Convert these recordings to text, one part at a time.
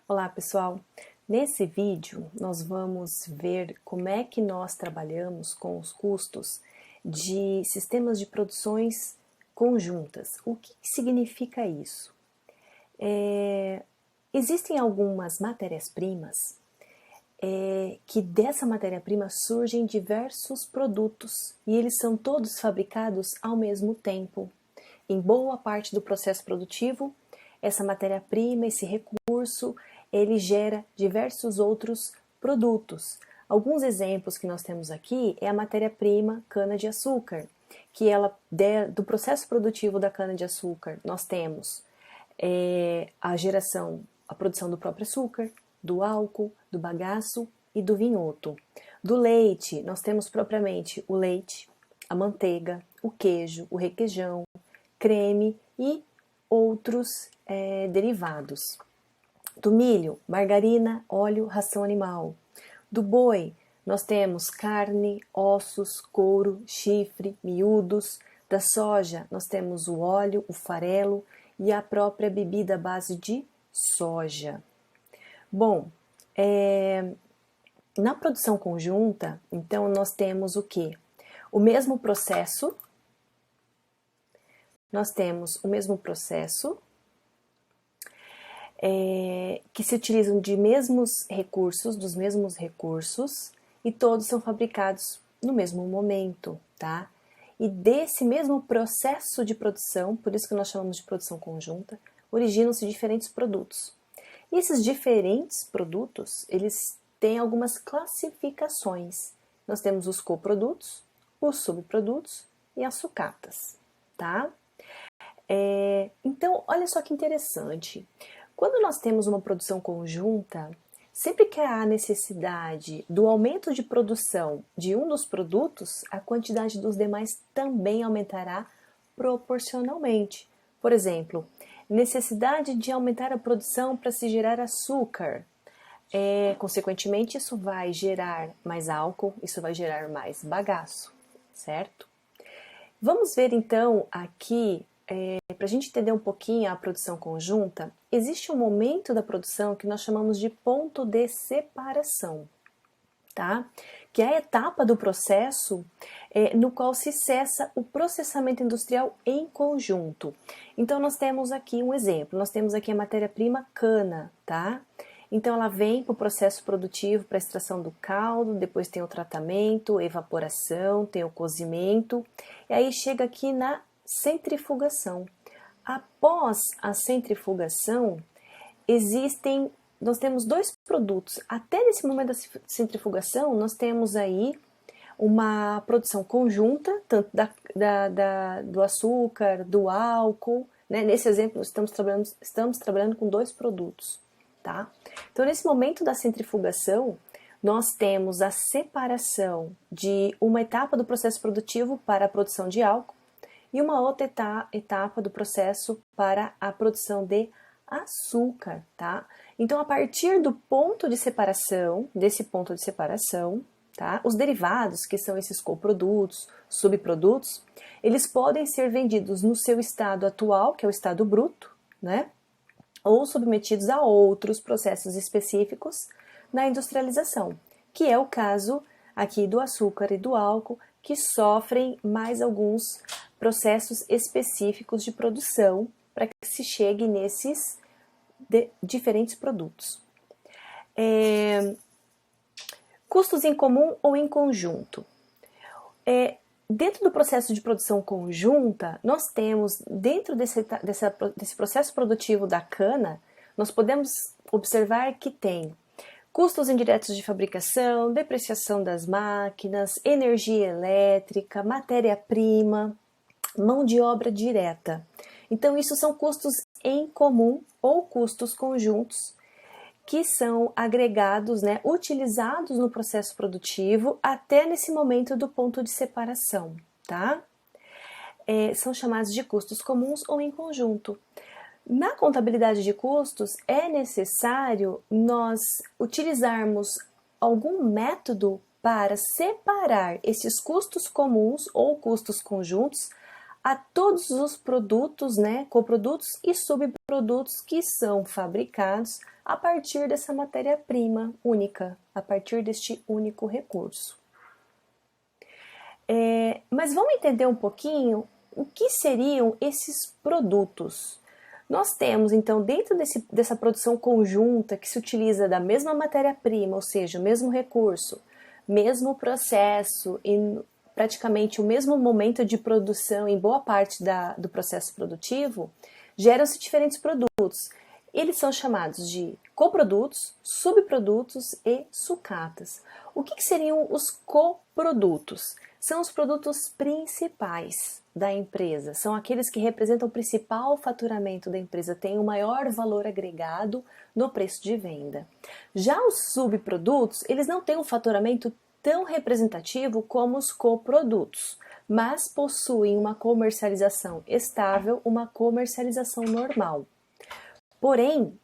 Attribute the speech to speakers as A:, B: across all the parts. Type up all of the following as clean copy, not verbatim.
A: Olá pessoal, nesse vídeo nós vamos ver como é que nós trabalhamos com os custos de sistemas de produções conjuntas. O que significa isso? Existem algumas matérias-primas que dessa matéria-prima surgem diversos produtos e eles são todos fabricados ao mesmo tempo. Em boa parte do processo produtivo, essa matéria-prima, esse recurso, ele gera diversos outros produtos. Alguns exemplos que nós temos aqui é a matéria-prima cana-de-açúcar, que ela, do processo produtivo da cana-de-açúcar, nós temos a geração, a produção do próprio açúcar, do álcool, do bagaço e do vinhoto. Do leite, nós temos propriamente o leite, a manteiga, o queijo, o requeijão, creme e outros derivados. Do milho, margarina, óleo, ração animal. Do boi, nós temos carne, ossos, couro, chifre, miúdos. Da soja, nós temos o óleo, o farelo e a própria bebida à base de soja. Bom, na produção conjunta, então nós temos o quê? O mesmo processo. Nós temos o mesmo processo que se utilizam de mesmos recursos, dos mesmos recursos, e todos são fabricados no mesmo momento, tá? E desse mesmo processo de produção, por isso que nós chamamos de produção conjunta, originam-se diferentes produtos. E esses diferentes produtos, eles têm algumas classificações. Nós temos os coprodutos, os subprodutos e as sucatas, tá? Então, olha só que interessante. Quando nós temos uma produção conjunta, sempre que há necessidade do aumento de produção de um dos produtos, a quantidade dos demais também aumentará proporcionalmente. Por exemplo, necessidade de aumentar a produção para se gerar açúcar. Consequentemente, isso vai gerar mais álcool, isso vai gerar mais bagaço, certo? Vamos ver então aqui, para a gente entender um pouquinho a produção conjunta, existe um momento da produção que nós chamamos de ponto de separação, tá? Que é a etapa do processo no qual se cessa o processamento industrial em conjunto. Então nós temos aqui um exemplo, nós temos aqui a matéria-prima cana, tá? Então ela vem para o processo produtivo, para a extração do caldo, depois tem o tratamento, evaporação, tem o cozimento, e aí chega aqui na centrifugação. Após a centrifugação, nós temos dois produtos. Até nesse momento da centrifugação, nós temos aí uma produção conjunta, tanto do açúcar, do álcool, né? Nesse exemplo, nós estamos trabalhando com dois produtos, tá? Então, nesse momento da centrifugação, nós temos a separação de uma etapa do processo produtivo para a produção de álcool e uma outra etapa do processo para a produção de açúcar, tá? Então, a partir do ponto de separação, desse ponto de separação, tá? Os derivados, que são esses coprodutos, subprodutos, eles podem ser vendidos no seu estado atual, que é o estado bruto, né? Ou submetidos a outros processos específicos na industrialização, que é o caso aqui do açúcar e do álcool, que sofrem mais alguns processos específicos de produção para que se chegue nesses diferentes produtos. Custos em comum ou em conjunto. Dentro do processo de produção conjunta, nós temos, dentro desse processo produtivo da cana, nós podemos observar que tem custos indiretos de fabricação, depreciação das máquinas, energia elétrica, matéria-prima, mão de obra direta. Então, isso são custos em comum ou custos conjuntos que são agregados, né, utilizados no processo produtivo até nesse momento do ponto de separação, tá? São chamados de custos comuns ou em conjunto. Na contabilidade de custos, é necessário nós utilizarmos algum método para separar esses custos comuns ou custos conjuntos a todos os produtos, né, coprodutos e subprodutos que são fabricados a partir dessa matéria-prima única, a partir deste único recurso. Mas vamos entender um pouquinho o que seriam esses produtos. Nós temos, então, dentro dessa produção conjunta que se utiliza da mesma matéria-prima, ou seja, o mesmo recurso, mesmo processo e praticamente o mesmo momento de produção em boa parte do processo produtivo, geram-se diferentes produtos. Eles são chamados de coprodutos, subprodutos e sucatas. O que seriam os coprodutos? São os produtos principais da empresa, são aqueles que representam o principal faturamento da empresa, têm o maior valor agregado no preço de venda. Já os subprodutos, eles não têm um faturamento tão representativo como os coprodutos, mas possuem uma comercialização estável, uma comercialização normal. Porém,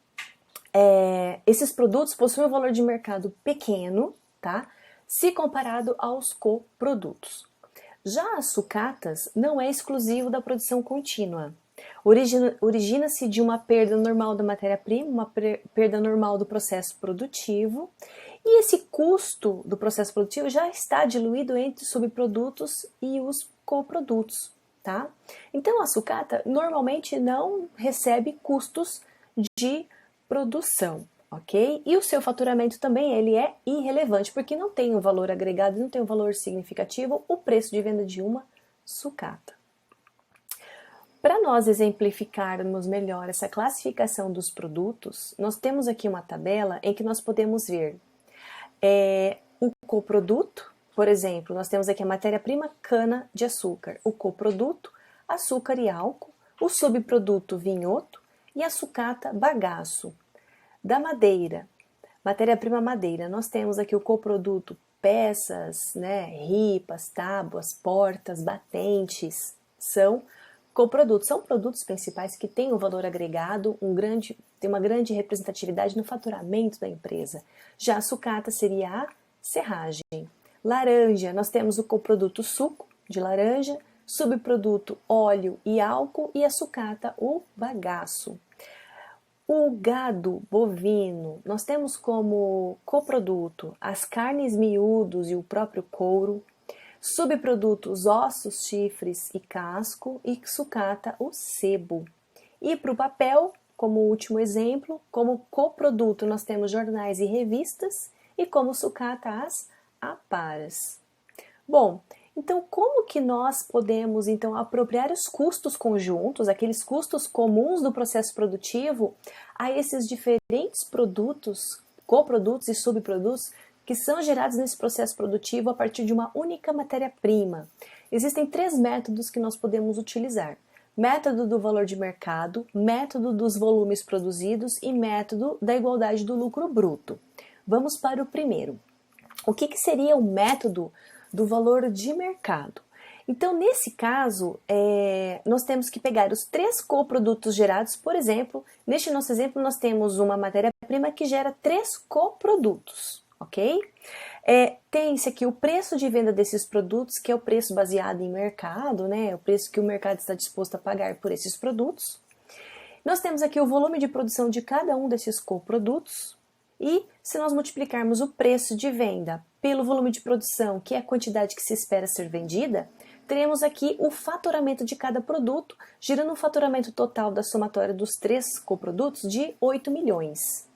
A: esses produtos possuem um valor de mercado pequeno, tá? Se comparado aos coprodutos. Já as sucatas não é exclusivo da produção contínua. Origina-se de uma perda normal da matéria-prima, uma perda normal do processo produtivo, e esse custo do processo produtivo já está diluído entre os subprodutos e os coprodutos, tá? Então a sucata normalmente não recebe custos de produção, ok? E o seu faturamento também ele é irrelevante, porque não tem um valor agregado, não tem um valor significativo o preço de venda de uma sucata. Para nós exemplificarmos melhor essa classificação dos produtos, nós temos aqui uma tabela em que nós podemos ver o coproduto, por exemplo, nós temos aqui a matéria-prima cana-de-açúcar, o coproduto, açúcar e álcool, o subproduto vinhoto e a sucata bagaço. Da madeira, matéria-prima madeira, nós temos aqui o coproduto peças, né, ripas, tábuas, portas, batentes, são coprodutos, são produtos principais que têm um valor agregado, tem uma grande representatividade no faturamento da empresa. Já a sucata seria a serragem. Laranja, nós temos o coproduto suco de laranja, subproduto óleo e álcool e a sucata o bagaço. O gado bovino, nós temos como coproduto as carnes miúdos e o próprio couro, subprodutos ossos, chifres e casco e sucata o sebo. E para o papel, como último exemplo, como coproduto nós temos jornais e revistas e como sucata as aparas. Bom, então como que nós podemos então apropriar os custos conjuntos, aqueles custos comuns do processo produtivo, a esses diferentes produtos, coprodutos e subprodutos que são gerados nesse processo produtivo a partir de uma única matéria-prima? Existem 3 métodos que nós podemos utilizar: método do valor de mercado, método dos volumes produzidos e método da igualdade do lucro bruto. Vamos para o primeiro. O que seria o método do valor de mercado? Então, nesse caso, nós temos que pegar os 3 coprodutos gerados. Por exemplo, neste nosso exemplo, nós temos uma matéria-prima que gera 3 coprodutos, ok? Tem-se aqui o preço de venda desses produtos, que é o preço baseado em mercado, né? O preço que o mercado está disposto a pagar por esses produtos. Nós temos aqui o volume de produção de cada um desses coprodutos. E se nós multiplicarmos o preço de venda pelo volume de produção, que é a quantidade que se espera ser vendida, teremos aqui o faturamento de cada produto, gerando um faturamento total da somatória dos 3 coprodutos de 8 milhões.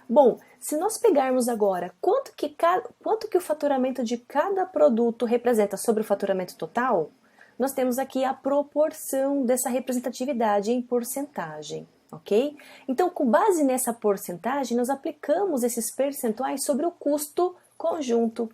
A: Bom, se nós pegarmos agora quanto que o faturamento de cada produto representa sobre o faturamento total, nós temos aqui a proporção dessa representatividade em porcentagem. Ok? Então, com base nessa porcentagem, nós aplicamos esses percentuais sobre o custo conjunto.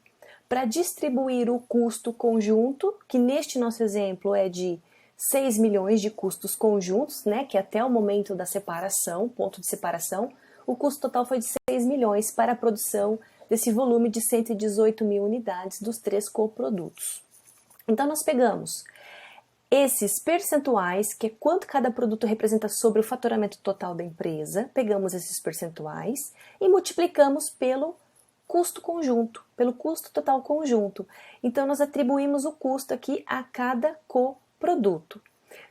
A: Para distribuir o custo conjunto, que neste nosso exemplo é de 6 milhões de custos conjuntos, né, que até o momento da separação, ponto de separação, o custo total foi de 6 milhões para a produção desse volume de 118 mil unidades dos 3 coprodutos. Então, nós pegamos esses percentuais, que é quanto cada produto representa sobre o faturamento total da empresa, pegamos esses percentuais e multiplicamos pelo custo conjunto, pelo custo total conjunto. Então, nós atribuímos o custo aqui a cada coproduto.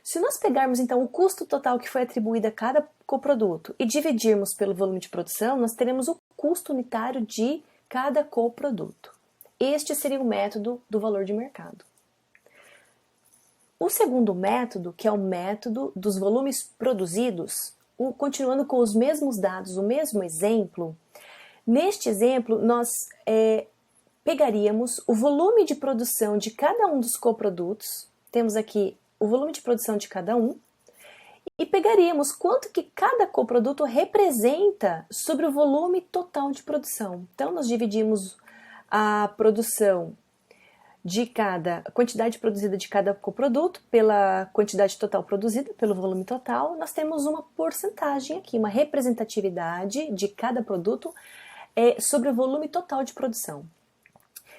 A: Se nós pegarmos então o custo total que foi atribuído a cada coproduto e dividirmos pelo volume de produção, nós teremos o custo unitário de cada coproduto. Este seria o método do valor de mercado. O segundo método, que é o método dos volumes produzidos, continuando com os mesmos dados, o mesmo exemplo, neste exemplo nós pegaríamos o volume de produção de cada um dos coprodutos, temos aqui o volume de produção de cada um, e pegaríamos quanto que cada coproduto representa sobre o volume total de produção. Então, nós dividimos a produção a quantidade produzida de cada coproduto pela quantidade total produzida, pelo volume total, nós temos uma porcentagem aqui, uma representatividade de cada produto sobre o volume total de produção.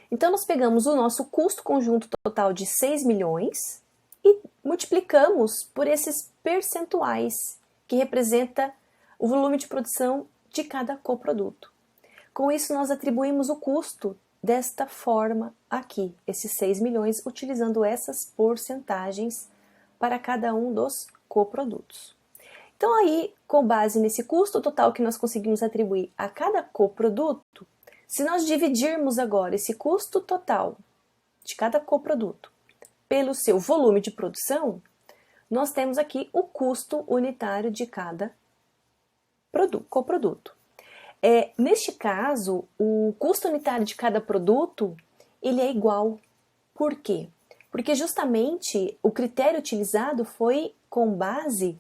A: Então, nós pegamos o nosso custo conjunto total de 6 milhões e multiplicamos por esses percentuais, que representa o volume de produção de cada coproduto. Com isso, nós atribuímos o custo desta forma aqui, esses 6 milhões, utilizando essas porcentagens para cada um dos coprodutos. Então, aí, com base nesse custo total que nós conseguimos atribuir a cada coproduto, se nós dividirmos agora esse custo total de cada coproduto pelo seu volume de produção, nós temos aqui o custo unitário de cada coproduto. Neste caso, o custo unitário de cada produto ele é igual. Por quê? Porque justamente o critério utilizado foi com base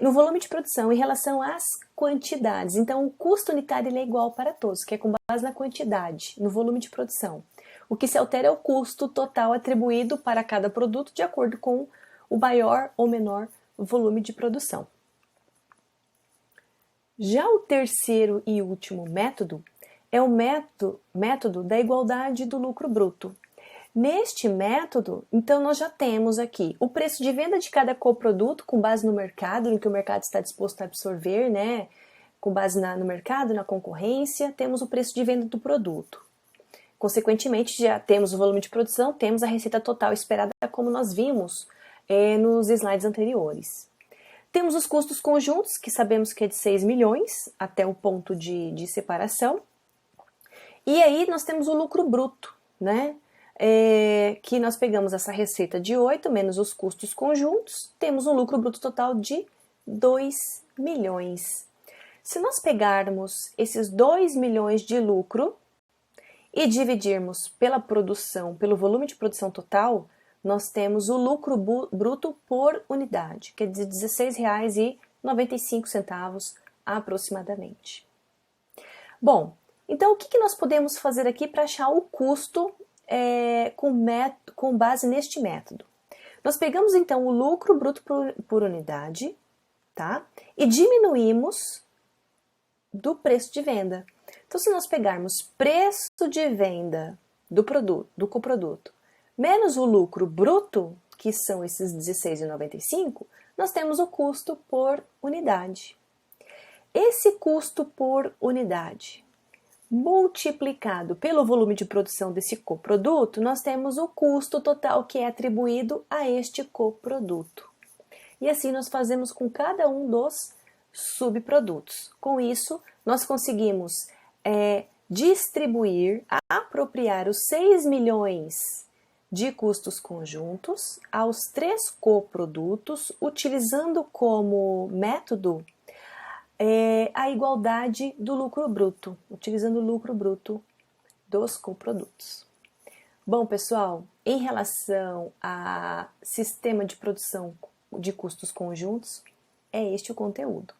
A: no volume de produção em relação às quantidades. Então, o custo unitário ele é igual para todos, que é com base na quantidade, no volume de produção. O que se altera é o custo total atribuído para cada produto de acordo com o maior ou menor volume de produção. Já o terceiro e último método é o método da igualdade do lucro bruto. Neste método, então, nós já temos aqui o preço de venda de cada coproduto com base no mercado, no que o mercado está disposto a absorver, né? Com base no mercado, na concorrência, temos o preço de venda do produto. Consequentemente, já temos o volume de produção, temos a receita total esperada, como nós vimos nos slides anteriores. Temos os custos conjuntos, que sabemos que é de 6 milhões, até o ponto de separação. E aí nós temos o lucro bruto, né? Que nós pegamos essa receita de 8 menos os custos conjuntos, temos um lucro bruto total de 2 milhões. Se nós pegarmos esses 2 milhões de lucro e dividirmos pela produção, pelo volume de produção total, nós temos o lucro bruto por unidade, que é de R$ 16,95 aproximadamente. Bom, então o que nós podemos fazer aqui para achar o custo com base neste método? Nós pegamos então o lucro bruto por unidade, tá? E diminuímos do preço de venda. Então, se nós pegarmos preço de venda do coproduto, menos o lucro bruto, que são esses R$ 16,95, nós temos o custo por unidade. Esse custo por unidade multiplicado pelo volume de produção desse coproduto, nós temos o custo total que é atribuído a este coproduto. E assim nós fazemos com cada um dos subprodutos. Com isso, nós conseguimos apropriar os 6 milhões de custos conjuntos aos 3 coprodutos, utilizando como método a igualdade do lucro bruto, utilizando o lucro bruto dos coprodutos. Bom, pessoal, em relação a sistema de produção de custos conjuntos, é este o conteúdo.